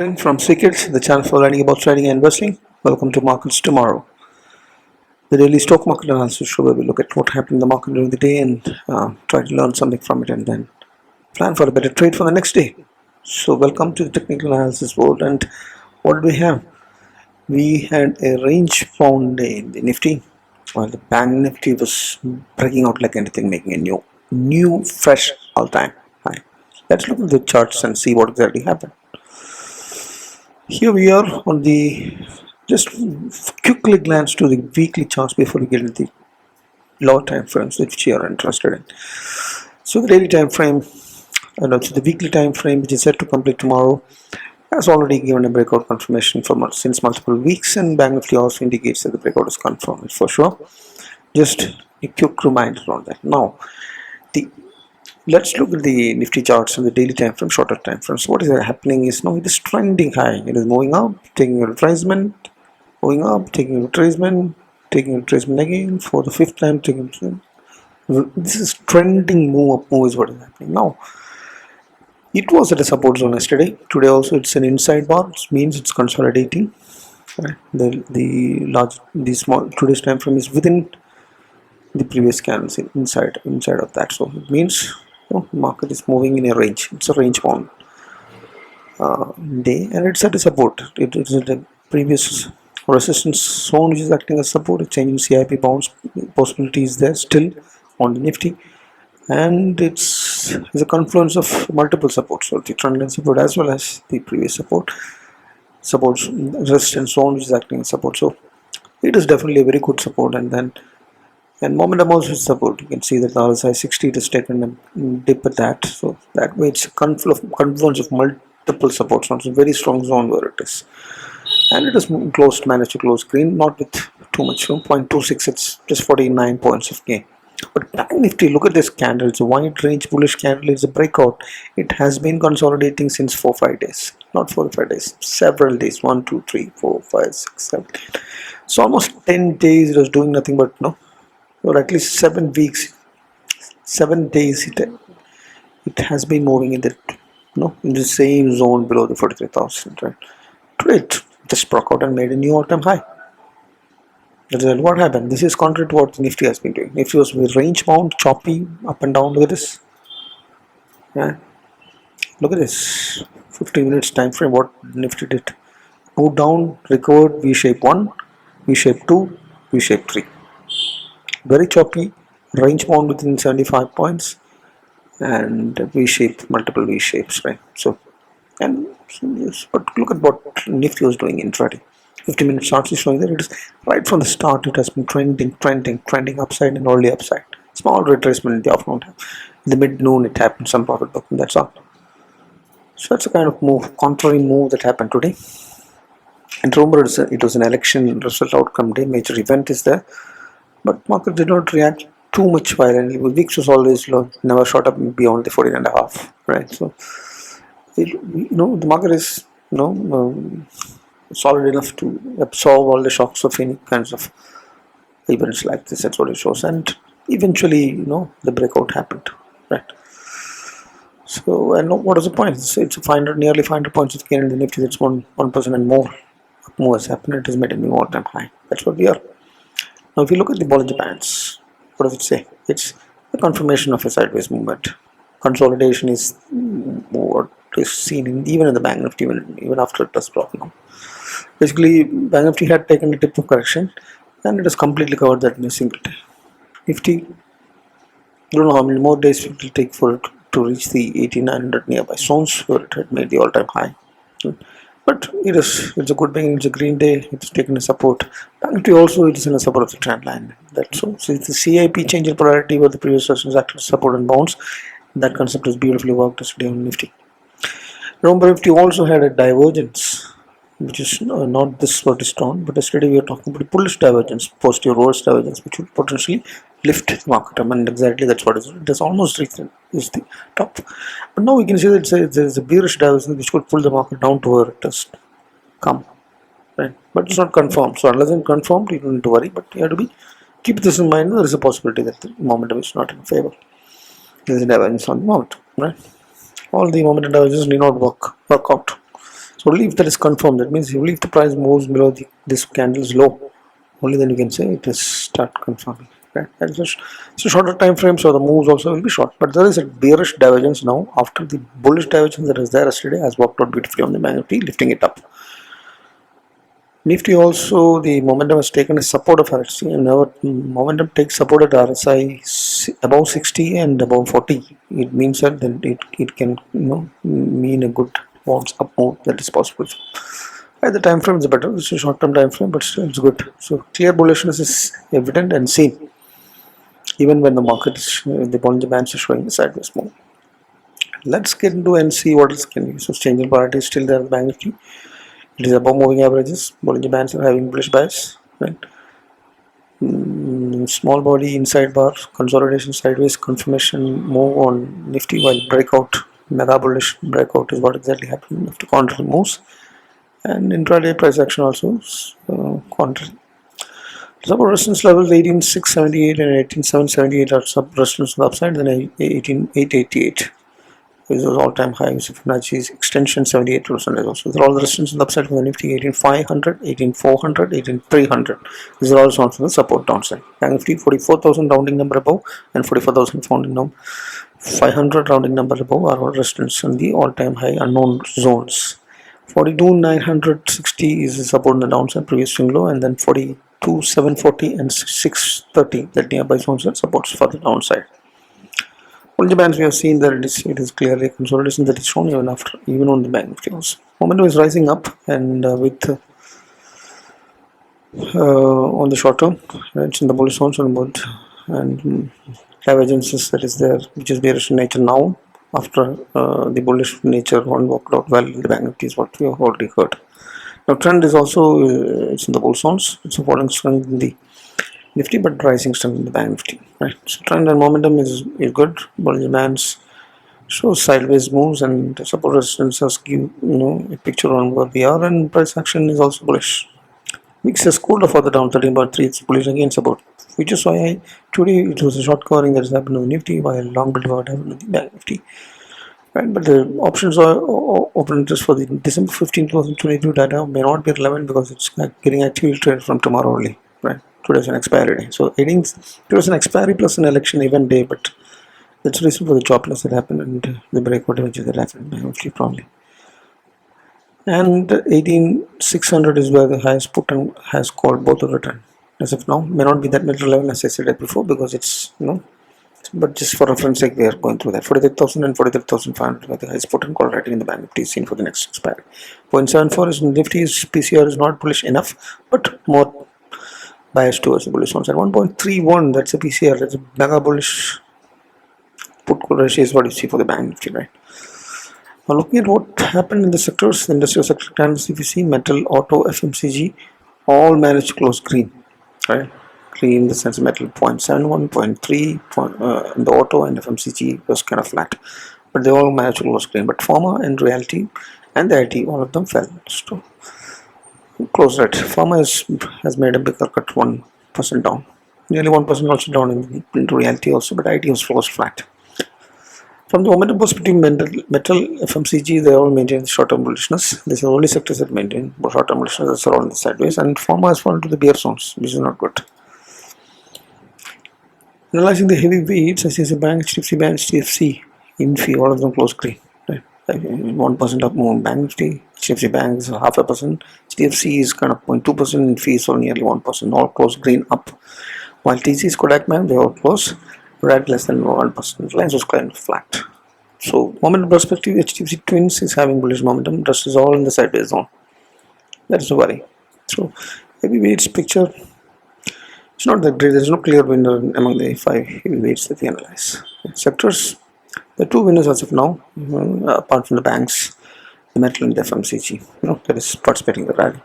Martin from Secrets, the channel for learning about trading and investing. Welcome to Markets Tomorrow, the daily stock market analysis show where we look at what happened in the market during the day and try to learn something from it and then plan for a better trade for the next day. So welcome to the technical analysis world. And what did we have? We had a range bound day in the Nifty, while the Banknifty was breaking out like anything, making a new fresh all-time high. Let's look at the charts and see what exactly happened. Here we are on the, just quickly glance to the weekly charts before we get into the lower time frames which you are interested in. So the daily time frame and also the weekly time frame, which is set to complete tomorrow, has already given a breakout confirmation since multiple weeks, and Banknifty also indicates that the breakout is confirmed for sure. Just a quick reminder on that. Now, let's look at the Nifty charts in the daily time frame, shorter time frame. So what is happening is now it is trending high. It is moving up, taking a retracement, moving up, taking a retracement, taking a retracement again for the fifth time, taking a retracement. This is trending move is what is happening now. It was at a support zone yesterday. Today also it's an inside bar, which means it's consolidating. Right? The small today's time frame is within the previous candles inside of that. So it means market is moving in a range. It's a range bound day, and it's at a support. It is at the previous resistance zone, which is acting as support. It's changing CIP bounce possibility is there still on the Nifty, and it's a confluence of multiple supports. So the trend line support as well as the previous supports resistance zone, which is acting as support. So it is definitely a very good support, and momentum also is support. You can see that the RSI 60 it has taken a dip at that. So that way it's a confluence of multiple supports. So it's a very strong zone where it is. And it has managed to close green, not with too much room, 0.26, it's just 49 points of gain. But Banknifty, look at this candle. It's a wide range bullish candle. It's a breakout. It has been consolidating since 4-5 days. Not 4 or 5 days, several days. 1, 2, 3, 4, 5, 6, 7. So almost 10 days it was doing nothing but or at least 7 weeks, 7 days it has been moving in the same zone below the 43,000, right? Today it just broke out and made a new all-time high. That's what happened. This is contrary to what the Nifty has been doing. Nifty was range bound, choppy, up and down. Look at this. Yeah. Look at this. 15 minutes time frame. What Nifty did. Moved down, recovered, V-shape 1, V-shape 2, V-shape 3. Very choppy, range bound within 75 points, and V-shape, multiple V-shapes, right? But look at what Nifty was doing in trading. 50-minute charts is showing that it is right from the start. It has been trending upside and only upside. Small retracement in the afternoon. In the mid-noon, it happened some profit booking. That's all. So that's a kind of contrary move that happened today. And remember, it was an election result outcome day. Major event is there. But market did not react too much violently. VIX was always low, never shot up beyond the 14.5, right? So, the market is, solid enough to absorb all the shocks of any kinds of events like this. That's what it shows. And eventually, the breakout happened, right? So, and what is the point? It's nearly 500 points of gain in the Nifty. That's 1% and more. More has happened. It has made a new all-time high. That's what we are. Now, if you look at the Bollinger Bands, what does it say? It's a confirmation of a sideways movement. Consolidation is what is seen even in the Banknifty, even after it does drop now. Basically, Banknifty had taken a dip of correction, and it has completely covered that in a single day. Nifty, I don't know how many more days it will take for it to reach the 1800 nearby zones where it had made the all-time high. But it's a good beginning. It's a green day. It's taken a support. Banknifty also it is in a support of the trend line. That's so it's the CIP change in polarity where the previous sessions acted support and bounce. That concept is beautifully worked yesterday on Nifty. Remember, Nifty also had a divergence, which is not this what is strong, but yesterday we were talking about bullish divergence, positive reverse divergence, which would potentially lift the market up, and exactly that's what it is almost reached is the top. But now we can see that there's a bearish divergence which could pull the market down to where it has come, right? But it's not confirmed. So unless it's confirmed, you don't need to worry. But you have to keep this in mind. There is a possibility that the momentum is not in favor. There is a divergence on the momentum, right? All the momentum divergences need not work out. So only if that is confirmed, that means only if the price moves below this candle's low, only then you can say it is start confirming. Okay? It's a shorter time frame, so the moves also will be short. But there is a bearish divergence now after the bullish divergence that is there yesterday has worked out beautifully on the Banknifty, lifting it up. Nifty also, the momentum has taken a support of RSI, and our momentum takes support at RSI above 60 and above 40. It means that then it can mean a good bounce up move that is possible. The time frame is better. It's a short term time frame, but still it's good. So clear bullishness is evident and seen even when the market is the Bollinger Bands is showing a sideways move. Let's get into and see what else can be. So change in polarity is still there in the Bank Nifty. It is above moving averages. Bollinger Bands are having bullish bias, right? Small body inside bar consolidation sideways confirmation move on Nifty, while breakout, mega bullish breakout is what exactly happened after contrary moves. And intraday price action also contrary. Support resistance levels 18,678 and 18,778 are sub resistance on the upside, then 18,888 is all-time high. So Fibonacci's extension 78% is also. These are all the resistance on the upside from the Nifty 18,500, 18,400, 18,300. These are all on the support downside. Bank Nifty 44,000 rounding number above and 44,000 rounding number 500 rounding number above are all resistance on the all-time high unknown zones. 42,960 is the support on the downside, previous swing low, and then 42,740 and 630 that nearby zones are supports for the downside. Bollinger Bands, we have seen that it is clearly a consolidation that is shown even on the Bank Nifty also. Momentum is rising up, and with on the short term, it's in the bullish zones on both, and divergences that is there, which is bearish in nature now. After the bullish nature one worked out well in the Bank Nifty is what we have already heard. Now trend is also it's in the bull zones. It's a falling strength in the Nifty, but rising strength in the Bank Nifty. Right. So trend and momentum is good. Bollinger Bands shows sideways moves, and support resistance give a picture on where we are, and price action is also bullish. Mix has cooled off further down 13.3. It's bullish again support. Which is why today it was a short covering that has happened on the Nifty, while long build what happened on the Bank Nifty. Right, but the options are open just for the December 15, 2022 data may not be relevant because it's getting actively traded from tomorrow only. Right, today's an expiry day. So today's an expiry plus an election event day, but that's the reason for the job loss that happened and the breakout images that happened probably. And 18,600 is where the highest put and has called both of return. As of now, may not be that much relevant as I said before because it's but just for reference sake we are going through that. 43,000 and 43,500 where the highest put and call rating in the Bank Nifty is seen for the next expiry. 0.74 is Nifty's PCR is not bullish enough, but more biased towards the bullish ones. At 1.31, that's a PCR, that's a mega bullish put call ratio is what you see for the Bank Nifty, right? Now looking at what happened in the sectors, the industrial sector candles, if you see metal, auto, FMCG, all managed to close green, right? Green in the sense of metal 0.71, 0.3, in the auto and FMCG was kind of flat, but they all managed to close green. But pharma and realty and the IT, all of them fell. So close that. Pharma has made a bigger cut, 1% down, nearly 1% also down into realty also, but IT was closed flat. From the momentum perspective, metal, FMCG, they all maintain short-term bullishness. These are the only sectors that maintain short-term bullishness. That's all on the sideways, and pharma has fallen to the bear zones, which is not good. Analyzing the heavy weights, ICICI Bank, HDFC Bank, HDFC, Infi, all of them close green. Right? 1% up move. Bank Nifty, HDFC Bank is 0.5%. HDFC is kind of 0.2%. Infi is only nearly 1%. All close green up. While TC's Kodak Bank, they all close red less than 1%. Lines was kind of flat. So momentum perspective, HDFC Twins is having bullish momentum. Rest is all in the sideways zone. That is no worry. So heavyweights picture, it's not that great. There is no clear winner among the 5 heavyweights that we analyze. Sectors, the 2 winners as of now, apart from the banks, the metal and the FMCG, that is participating in the rally.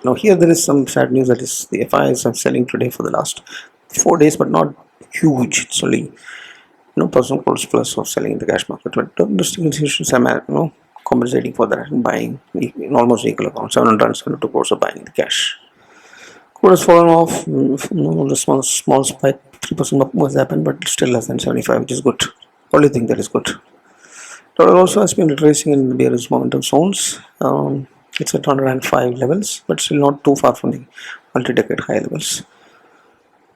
Now here there is some sad news, that is the Fyers are selling today for the last 4 days, but not huge. It's only personal crores plus of selling in the cash market, but domestic institutions are compensating for that and buying in almost equal amount, 772 crores of buying in the cash. Crude has fallen off, the small spike, 3% up has happened, but still less than 75, which is good. Only thing that is good. Dollar also has been retracing in bearish momentum zones. It's at 105 levels, but still not too far from the multi-decade high levels.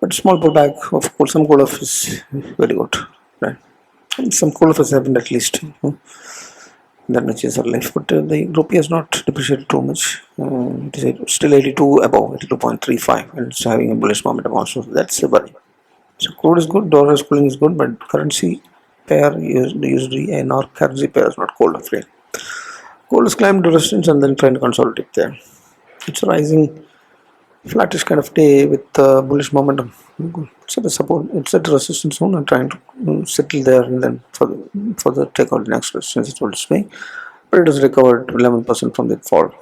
But small pullback, of course, some cool off is very good, right? And some cool off has happened at least. That much is our life, but the rupee has not depreciated too much. It is still 82 above 82.35, and it's having a bullish momentum also. That's a worry. So crude is good, dollar is cooling is good, but currency pair usually and our currency pair is not cold or free. Gold has climbed to resistance and then trying to consolidate there. It's a rising flattish kind of day with bullish momentum. It's at the support, it's at the resistance zone and trying to settle there and then further take out the next resistance. It will swing, but it has recovered 11% from the fall.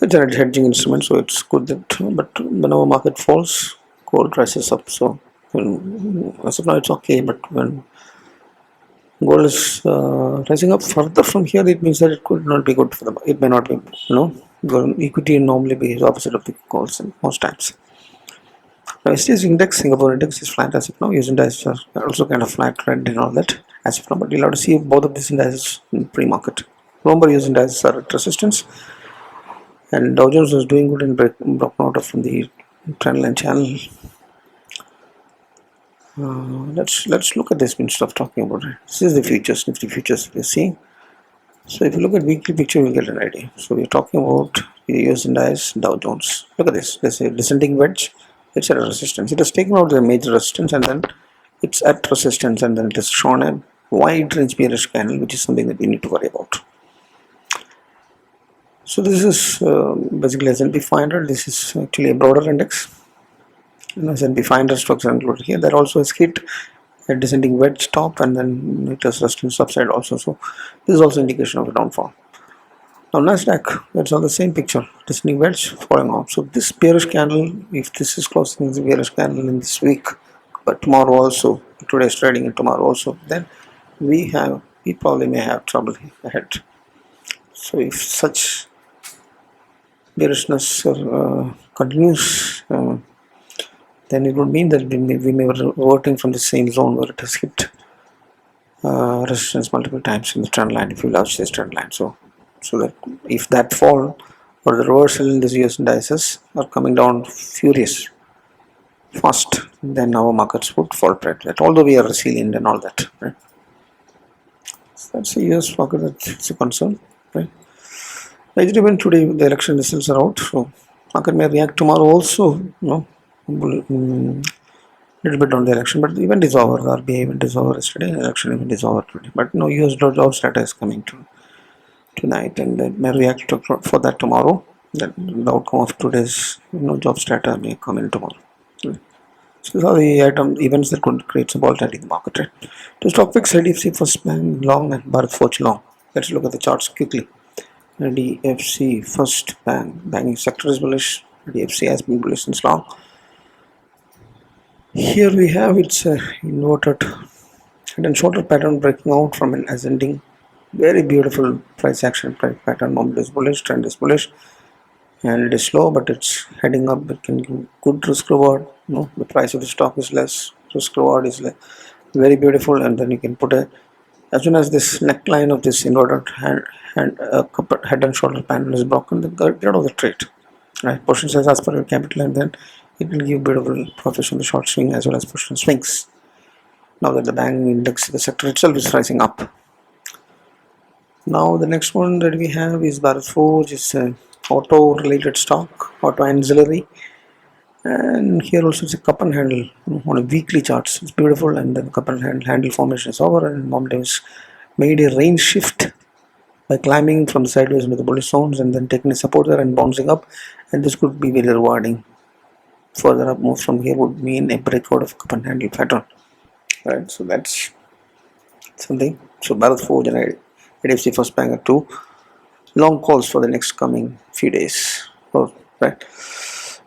It's a hedging instrument, so it's good that. But whenever market falls, gold rises up. So as of now, it's okay. But when gold is rising up further from here, it means that it could not be good for them. It may not be, equity normally behaves opposite of the goals most times. Now, STS index, Singapore index is flat as of now. US indices are also kind of flat trend and all that as of now. But we'll have to see both of these indices in pre-market. Remember, US indices are at resistance, and Dow Jones was doing good and broken out of from the trendline channel. Let's look at this instead of talking about it. This is the futures, Nifty futures we're seeing. So if you look at weekly picture, we'll get an idea. So we're talking about the US indices, Dow Jones. Look at this. There's a descending wedge. It's at a resistance. It has taken out the major resistance and then it's at resistance and then it has shown a wide range bearish candle, which is something that we need to worry about. So this is basically S&P 500. This is actually a broader index. S&P 500 stocks are included here. That also has hit a descending wedge top and then it has resistance upside also. So this is also indication of a downfall. Now Nasdaq, that's all the same picture. Descending wedge falling off. So this bearish candle, if this is closing as a bearish candle in this week, but tomorrow also, today's trading and tomorrow also, then we probably may have trouble ahead. So if such bearishness continues, then it would mean that we may be reverting from the same zone where it has hit resistance multiple times in the trend line if you watch this trend line. So that if that fall or the reversal in these US indices are coming down furious fast, then our markets would fall that. Although we are resilient and all that, right? So that's the US market, that's a concern, right? Major event today, the election results are out, so market may react tomorrow also, little bit on the election, but the event is over. The RBI event is over yesterday, election event is over today. But no, US jobs data is coming tonight, and it may react for that tomorrow. That the outcome of today's jobs data may come in tomorrow. So these are the events that could create some volatility in the market. Right? To stock picks, IDFC First Bank long and Bharat Forge long. Let's look at the charts quickly. IDFC First Bank, banking sector is bullish. IDFC has been bullish since long. Here we have its inverted head and shoulder pattern breaking out from an ascending, very beautiful price action pattern. Moment is bullish, trend is bullish, and it is slow, but it's heading up. It can give good risk reward. The price of the stock is less, risk reward is less. Very beautiful, and then you can put as soon as this neckline of this inverted head and shoulder pattern is broken, then get out of the trade. Right, position size as per your capital, and then it will give beautiful profits on the short swing as well as position swings. Now that the bank index, the sector itself is rising up. Now the next one that we have is Bharat Forge, is auto related stock, auto ancillary, and here also it's a cup and handle on a weekly charts. It's beautiful, and then cup and handle formation is over, and momentum has made a range shift by climbing from the sideways into the bullish zones and then taking a support there and bouncing up, and this could be very rewarding. Further up move from here would mean a breakout of cup and handle pattern, right? So that's something. So Bharat Forge and IDFC First Bank are two long calls for the next coming few days. Right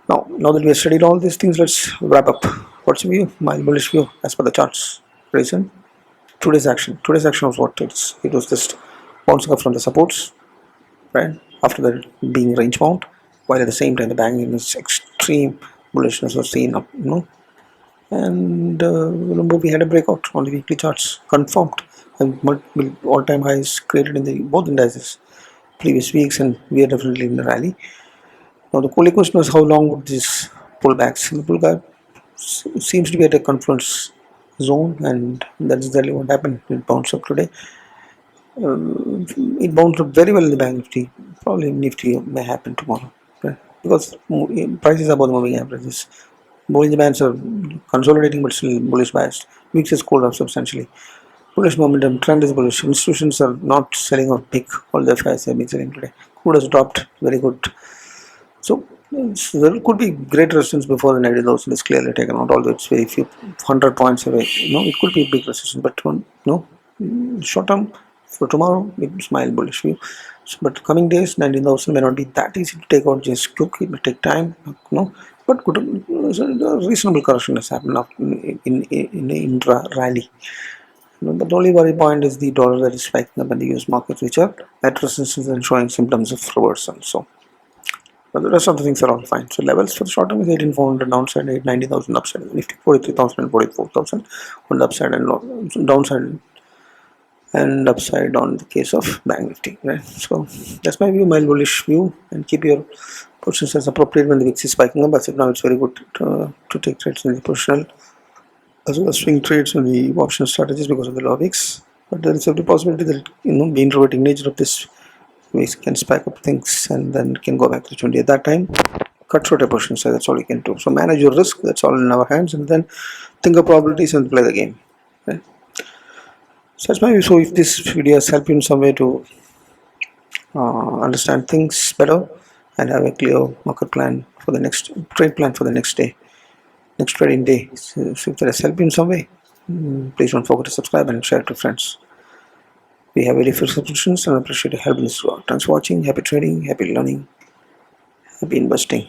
now that we have studied all these things, let's wrap up. What's your view? My bullish view as per the charts. Reason? Today's action was what? It was just bouncing up from the supports, right? After that being range bound, while at the same time the bank in its extreme bullishness was seen up, and remember we had a breakout on the weekly charts, confirmed, and multiple all-time highs created in the both indices previous weeks, and we are definitely in the rally. Now the only question was how long would this pullbacks? The pullback seems to be at a confluence zone, and that's exactly what happened. It bounced up today. It bounced up very well in the Bank Nifty. Probably Nifty may happen tomorrow, right? Because prices are above the moving averages. Bollinger Bands are consolidating but still bullish biased. VIX has cooled off substantially. Bullish momentum, trend is bullish. Institutions are not selling off big. All the FIs have been selling today. Crude has dropped, very good. So there could be great resistance before the 90,000 is clearly taken out, although it's very few 100 points away. It could be a big resistance, but short term for tomorrow, it's mild bullish view. So, but coming days, 19,000 may not be that easy to take out just quick. It may take time, but good, a reasonable correction has happened in the intra rally. But the only worry point is the dollar that is spiking up in the US markets, which are at resistance and showing symptoms of reversal. So, but the rest of the things are all fine. So levels for the short term is 18,400 downside, 890,000 upside, Nifty 43,000 and 44,000 on the upside and downside and upside on the case of Bank Nifty. Right. So that's my view, mild bullish view, and keep your positions as appropriate when the VIX is spiking up. But now it's very good to take trades in the positional as well as swing trades on the option strategies because of the low VIX. But there is every possibility that the introverting nature of this we can spike up things and then can go back to 20 at that time. Cut short a position size, that's all you can do. So manage your risk, that's all in our hands, and then think of probabilities and play the game. Right? So that's my view. So if this video has helped you in some way to understand things better and have a clear market plan for the next trade plan for the next day, next trading day. So if that has helped you in some way, please don't forget to subscribe and share it to friends. We have very few subscriptions and I appreciate your help in this work. Thanks for watching. Happy trading, happy learning, happy investing.